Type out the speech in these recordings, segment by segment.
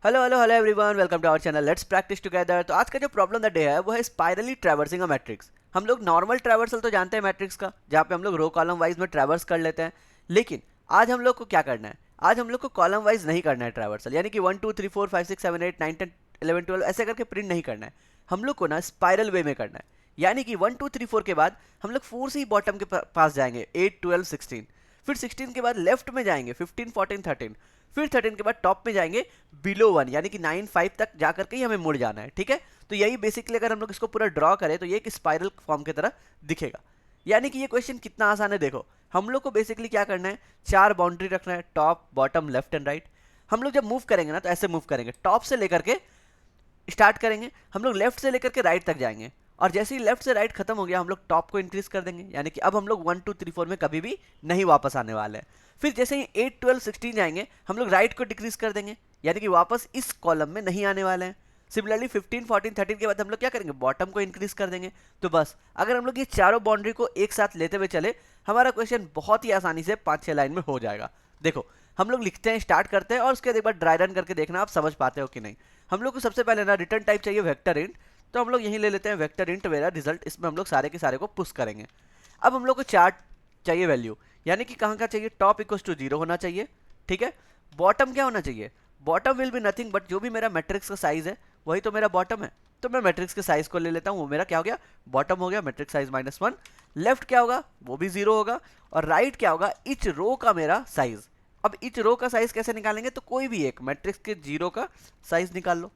Hello hello hello everyone, welcome to our channel let's practise together. तो आज का जो प्रॉब्लम द डे है वो है स्पाइरली ट्रैवर्सिंग अ मैट्रिक्स। हम लोग नॉर्मल ट्रैवर्सल तो जानते हैं मैट्रिक्स का, जहाँ पे हम लोग रो कॉलम वाइज में ट्रैवर्स कर लेते हैं। लेकिन आज हम लोग को क्या करना है, आज हम लोग को कॉलम वाइज नहीं करना है ट्रैवर्सल, यानी कि 1 2 3 4 5 6 7 8 9 10 11 12 ऐसे करके प्रिंट नहीं करना है। हम लोग को ना स्पाइरल वे में करना है, यानी कि 1 2 3 4 के बाद हम लोग 4 से ही बॉटम के पास जाएंगे, 8 12 16, फिर 16 के बाद लेफ्ट में जाएंगे 15 14 13, फिर 13 के बाद टॉप में जाएंगे बिलो 1 यानी कि 9 5 तक जाकर के ही हमें मुड़ जाना है। ठीक है, तो यही बेसिकली अगर हम लोग इसको पूरा ड्रॉ करें तो ये एक स्पाइरल फॉर्म की तरह दिखेगा। यानी कि ये क्वेश्चन कितना आसान है, देखो हम लोग को बेसिकली क्या करना है, चार बाउंड्री रखना है, top bottom left and right. हम लोग जब मूव करेंगे ना तो ऐसे मूव करेंगे, टॉप से लेकर के स्टार्ट करेंगे, हम लोग लेफ्ट से लेकर के राइट तक जाएंगे, और जैसे ही लेफ्ट से राइट खत्म हो गया हम लोग टॉप को इंक्रीज कर देंगे, यानी कि अब हम लोग 1 2 3 4 में कभी भी नहीं वापस आने वाले हैं। फिर जैसे ही 8 12 16 जाएंगे हम लोग राइट को डिक्रीज कर देंगे, यानी कि वापस इस कॉलम में नहीं आने वाले हैं। सिमिलरली 15 14 13 के बाद हम लोग क्या करेंगे, बॉटम को इंक्रीज कर देंगे। तो बस अगर हम लोग ये चारों बाउंड्री को एक साथ लेते हुए चले, हमारा क्वेश्चन बहुत ही आसानी से 5 6 लाइन में हो जाएगा। देखो हम लोग लिखते हैं, स्टार्ट करते हैं, और उसके बाद एक बार ड्राई रन करके देखना आप समझ पाते हो कि नहीं। हम लोग को सबसे पहले ना रिटर्न टाइप चाहिए वेक्टर इंट, तो हम लोग यहीं ले लेते हैं वेक्टर इंट मेरा रिजल्ट, इसमें हम लोग सारे के सारे को पुश करेंगे। अब हम लोग को चार्ट चाहिए वैल्यू, यानी कि कहाँ का चाहिए, टॉप इक्वल टू 0 होना चाहिए। ठीक है, बॉटम क्या होना चाहिए, bottom will be nothing but जो भी मेरा मैट्रिक्स का साइज है वही तो मेरा बॉटम है। तो मैं मैट्रिक्स के साइज को ले लेता हूँ, वो मेरा क्या हो गया, बॉटम हो गया, मैट्रिक्स साइज -1। लेफ्ट क्या होगा, वो भी 0 होगा, और राइट क्या होगा, इच रो का मेरा साइज। अब इच रो का साइज कैसे निकालेंगे, तो कोई भी एक मैट्रिक्स के 0 का साइज निकाल लो।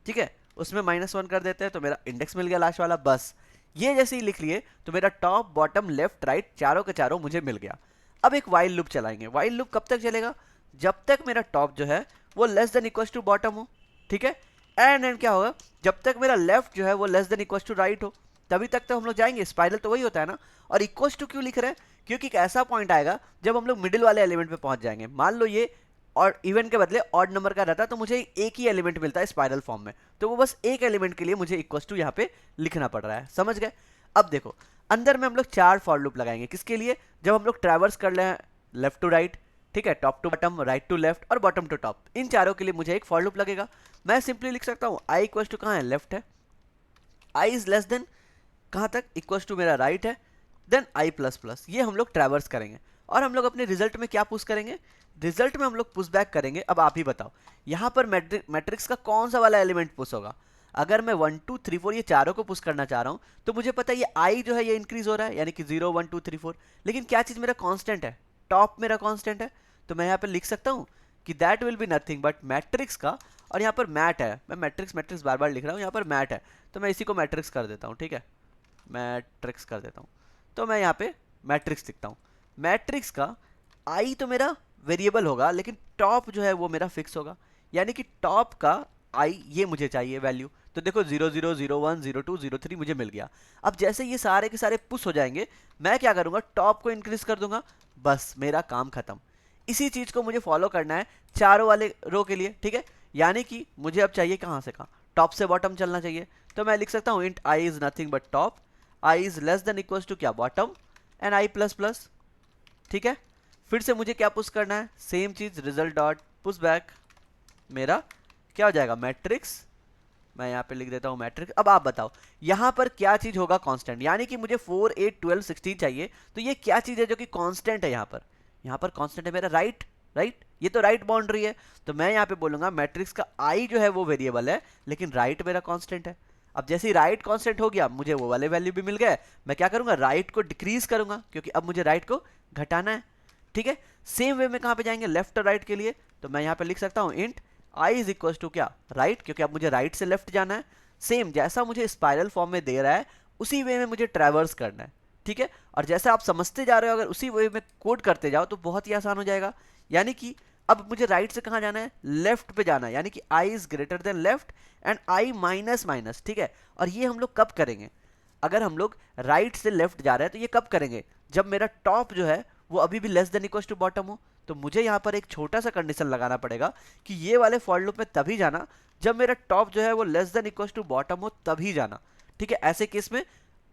ठीक है, उसमें -1 कर देते हैं तो मेरा इंडेक्स मिल गया लास्ट वाला। बस ये जैसे ही लिख लिए तो मेरा टॉप बॉटम लेफ्ट राइट चारों के चारों मुझे मिल गया। अब एक वाइल लूप चलाएंगे, वाइल लूप कब तक चलेगा, जब तक मेरा टॉप जो है वो less than equal to bottom हो। ठीक है, एंड क्या होगा, जब तक मेरा लेफ्ट जो है वो less than equal to right हो, तभी तक तो हम लोग जाएंगे। स्पाइरल तो वही होता है ना। और इक्वल टू क्यों लिख रहे हैं, क्योंकि एक ऐसा पॉइंट आएगा जब हम लोग मिडिल वाले एलिमेंट पे पहुंच जाएंगे। मान लो ये और इवन के बदले ऑड नंबर का रहता तो मुझे एक ही एलिमेंट मिलता है स्पाइरल फॉर्म में, तो वो बस एक एलिमेंट के लिए मुझे इक्वल टू यहाँ पे लिखना पड़ रहा है। समझ गए। अब देखो अंदर में हम लोग चार फॉर लूप लगाएंगे, किसके लिए, जब हम लोग ट्रैवर्स कर ले लेफ्ट टू राइट, ठीक है, top to bottom, right to left और बॉटम टू टॉप, इन चारों के लिए मुझे एक फॉर लूप लगेगा। मैं सिंपली लिख सकता हूँ आई इक्वल टू कहाँ है, लेफ्ट है, आई इज लेस देन कहाँ तक, इक्वल टू मेरा राइट है, देन आई प्लस प्लस। ये हम लोग ट्रैवर्स करेंगे, और हम लोग अपने रिजल्ट में क्या पुश करेंगे, रिजल्ट में हम लोग पुश बैक करेंगे। अब आप ही बताओ यहाँ पर मैट्रिक्स का कौन सा वाला एलिमेंट पुश होगा। अगर मैं 1 2 3 4 ये चारों को पुश करना चाह रहा हूँ तो मुझे पता है ये आई जो है ये इंक्रीज हो रहा है, यानी कि 0 1 2 3 4, लेकिन क्या चीज़ मेरा कांस्टेंट है, टॉप मेरा कांस्टेंट है। तो मैं यहाँ पे लिख सकता हूँ कि that will be nothing but matrix का, और यहाँ पर मैट है, मैं मैट्रिक्स मैट्रिक्स बार बार लिख रहा हूँ, यहाँ पर मैट है तो मैं इसी को मैट्रिक्स कर देता हूँ। ठीक है, मैट्रिक्स कर देता हूँ, तो मैं यहाँ पे मैट्रिक्स लिखता हूँ। मैट्रिक्स का आई तो मेरा वेरिएबल होगा, लेकिन टॉप जो है वो मेरा फिक्स होगा, यानी कि टॉप का आई ये मुझे चाहिए वैल्यू। तो देखो 0 0 0 1 0 2 0 3 मुझे मिल गया। अब जैसे ये सारे के सारे पुश हो जाएंगे, मैं क्या करूँगा, टॉप को इंक्रीज कर दूंगा, बस मेरा काम खत्म। इसी चीज़ को मुझे फॉलो करना है चारों वाले रो के लिए। ठीक है, यानी कि मुझे अब चाहिए कहाँ से कहाँ, टॉप से बॉटम चलना चाहिए। तो मैं लिख सकता हूँ int I is nothing but top, i is less than equals to क्या, bottom, and i plus plus. ठीक है, फिर से मुझे क्या पुश करना है, सेम चीज, रिजल्ट डॉट पुश बैक, मेरा क्या हो जाएगा, मैट्रिक्स। मैं यहाँ पे लिख देता हूँ मैट्रिक्स। अब आप बताओ यहाँ पर क्या चीज होगा कांस्टेंट, यानी कि मुझे 4 8 12 16 चाहिए, तो ये क्या चीज है जो कि कांस्टेंट है यहाँ पर कांस्टेंट है मेरा राइट, राइट, ये तो राइट बाउंड्री है। तो मैं यहाँ पे बोलूंगा मैट्रिक्स का आई जो है वो वेरिएबल है, लेकिन राइट मेरा कांस्टेंट है। अब जैसे ही राइट कांस्टेंट हो गया मुझे वो वाले वैल्यू भी मिल गए, मैं क्या करूंगा, राइट को डिक्रीज करूंगा, क्योंकि अब मुझे राइट को घटाना है। ठीक है, सेम वे में कहाँ पे जाएंगे, लेफ्ट और राइट के लिए। तो मैं यहाँ पे लिख सकता हूँ int I is equal to क्या, राइट, क्योंकि अब मुझे राइट से लेफ्ट जाना है। सेम जैसा मुझे स्पाइरल फॉर्म में दे रहा है उसी वे में मुझे ट्रैवर्स करना है। ठीक है, और जैसे आप समझते जा रहे हो, अगर उसी वे में कोड करते जाओ तो बहुत ही आसान हो जाएगा। यानी कि अब मुझे राइट से कहाँ जाना है, लेफ्ट पे जाना है, यानी कि i is greater than left and I minus minus. ठीक है, और ये हम लोग कब करेंगे, अगर हम लोग राइट से लेफ्ट जा रहे हैं तो ये कब करेंगे, जब मेरा टॉप जो है वो अभी भी less than equal to bottom हो। तो मुझे यहाँ पर एक छोटा सा कंडीशन लगाना पड़ेगा कि ये वाले फॉर लूप में तभी जाना जब मेरा टॉप जो है वो less than equal to bottom हो, तभी जाना। ठीक है, ऐसे केस में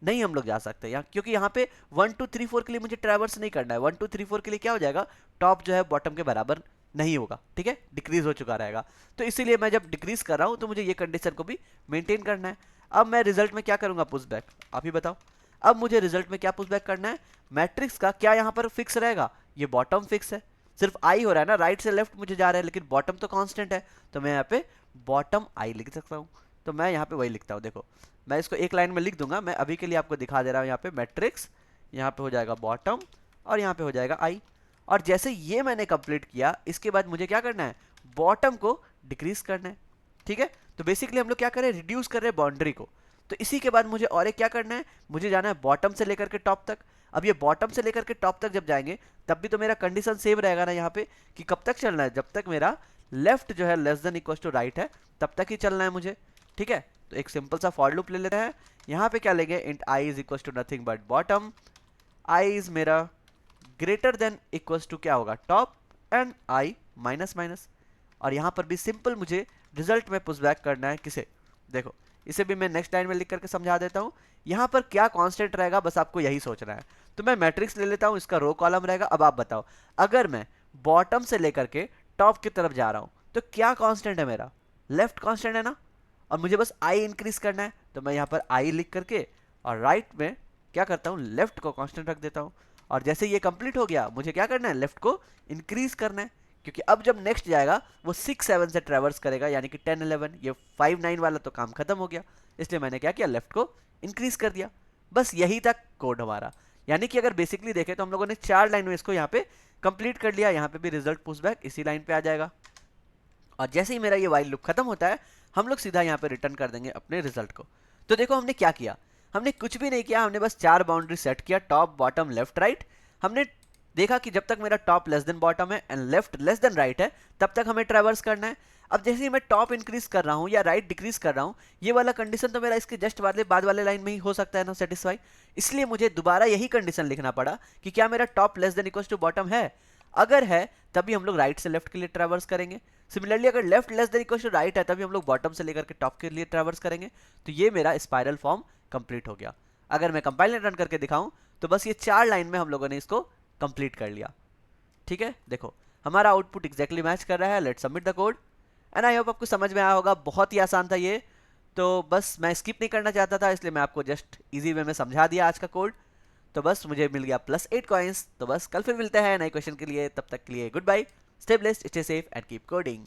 नहीं हम लोग जा सकते यहाँ, क्योंकि यहाँ पे 1 2 3 4 के लिए मुझे ट्रैवर्स नहीं करना है। 1 2 3 4 के लिए क्या हो जाएगा, टॉप जो है बॉटम के बराबर नहीं होगा, ठीक है, डिक्रीज हो चुका रहेगा। तो इसीलिए मैं जब डिक्रीज कर रहा हूँ तो मुझे ये कंडीशन को भी मेंटेन करना है। अब मैं रिजल्ट में क्या करूंगा, पुश बैक, आप ही बताओ। अब मुझे रिजल्ट में क्या पुश बैक करना है, मैट्रिक्स का क्या यहाँ पर फिक्स रहेगा, ये बॉटम फिक्स है, सिर्फ आई हो रहा है ना, राइट से लेफ्ट मुझे जा रहा है, लेकिन बॉटम तो कांस्टेंट है, तो मैं यहाँ पे बॉटम आई लिख सकता हूँ। तो मैं यहाँ पे वही लिखता हूँ, देखो मैं इसको एक लाइन में लिख दूंगा, मैं अभी के लिए आपको दिखा दे रहा हूँ। यहाँ पे मैट्रिक्स, यहाँ पे हो जाएगा बॉटम और यहाँ पे हो जाएगा आई। और जैसे ये मैंने कंप्लीट किया, इसके बाद मुझे क्या करना है, बॉटम को डिक्रीज करना है, ठीक है। तो बेसिकली हम लोग क्या कर रहे हैं, रिड्यूस कर रहे हैं बाउंड्री को। तो इसी के बाद मुझे और एक क्या करना है, मुझे जाना है बॉटम से लेकर के टॉप तक। अब ये बॉटम से लेकर के टॉप तक जब जाएंगे तब भी तो मेरा कंडीशन सेम रहेगा ना यहाँ पे, कि कब तक चलना है, जब तक मेरा लेफ्ट जो है less than equal to right है तब तक ही चलना है मुझे, ठीक है। तो एक सिंपल सा फॉर लूप ले लेते हैं। यहाँ पे क्या लेंगे, int I is equal to nothing but bottom, I is मेरा ग्रेटर देन इक्वल्स टू क्या होगा, top, and I minus minus. और यहाँ पर भी सिंपल मुझे रिजल्ट में पुश बैक करना है किसे, देखो इसे भी मैं नेक्स्ट लाइन में लिख करके समझा देता हूँ। यहाँ पर क्या कांस्टेंट रहेगा, बस आपको यही सोचना है। तो मैं मैट्रिक्स ले लेता हूँ, इसका रो कॉलम रहेगा। अब आप बताओ, अगर मैं बॉटम से लेकर के टॉप की तरफ जा रहा हूँ तो क्या कांस्टेंट है मेरा, लेफ्ट कांस्टेंट है ना, और मुझे बस आई इंक्रीज करना है। तो मैं यहाँ पर आई लिख करके और राइट में क्या करता हूँ, लेफ्ट को कांस्टेंट रख देता हूँ। और जैसे ये कंप्लीट हो गया, मुझे क्या करना है, लेफ्ट को इंक्रीज करना है, क्योंकि अब जब नेक्स्ट जाएगा वो 6 7 से ट्रेवर्स करेगा, यानी कि 10 11, ये 5 9 वाला तो काम खत्म हो गया। इसलिए मैंने क्या किया, लेफ्ट को इंक्रीज कर दिया। बस यही था कोड हमारा। यानी कि अगर बेसिकली देखें तो हम लोगों ने 4 लाइन में इसको यहाँ पे कंप्लीट कर लिया। यहाँ पे भी रिजल्ट पुशबैक इसी लाइन पे आ जाएगा। और जैसे ही मेरा ये वाइल लूप खत्म होता है, हम लोग सीधा यहाँ पे रिटर्न कर देंगे अपने रिजल्ट को। तो देखो हमने क्या किया, हमने कुछ भी नहीं किया, हमने बस 4 बाउंड्री सेट किया, टॉप बॉटम लेफ्ट राइट। हमने देखा कि जब तक मेरा टॉप लेस देन बॉटम है and left less then right है तब तक हमें ट्रैवर्स करना है। अब जैसे ही मैं टॉप इंक्रीज कर रहा हूँ या राइट डिक्रीज कर रहा हूँ, ये वाला कंडीशन तो मेरा इसके जस्ट वाले बाद वाले लाइन में ही हो सकता है ना सेटिस्फाई। इसलिए मुझे दोबारा यही कंडीशन लिखना पड़ा कि क्या मेरा top less than equal to bottom है। अगर है तभी हम लोग राइट से लेफ्ट के लिए ट्रैवर्स करेंगे। सिमिलरली अगर left less than equal to right है तभी हम लोग बॉटम से लेकर के टॉप के लिए ट्रैवर्स करेंगे। तो ये मेरा स्पाइरल फॉर्म कंप्लीट हो गया। अगर मैं कंपाइल रन करके दिखाऊं तो बस ये 4 लाइन में हम लोगों ने इसको कंप्लीट कर लिया, ठीक है। देखो हमारा आउटपुट एग्जैक्टली मैच कर रहा है। Let's submit the code and I hope आपको समझ में आया होगा। बहुत ही आसान था ये, तो बस मैं स्किप नहीं करना चाहता था, इसलिए मैं आपको जस्ट इजी वे में समझा दिया आज का कोड। तो बस मुझे मिल गया +8 कॉइन्स। तो बस कल फिर मिलते हैं नए क्वेश्चन के लिए, तब तक के लिए goodbye, stay blessed, stay safe and keep coding.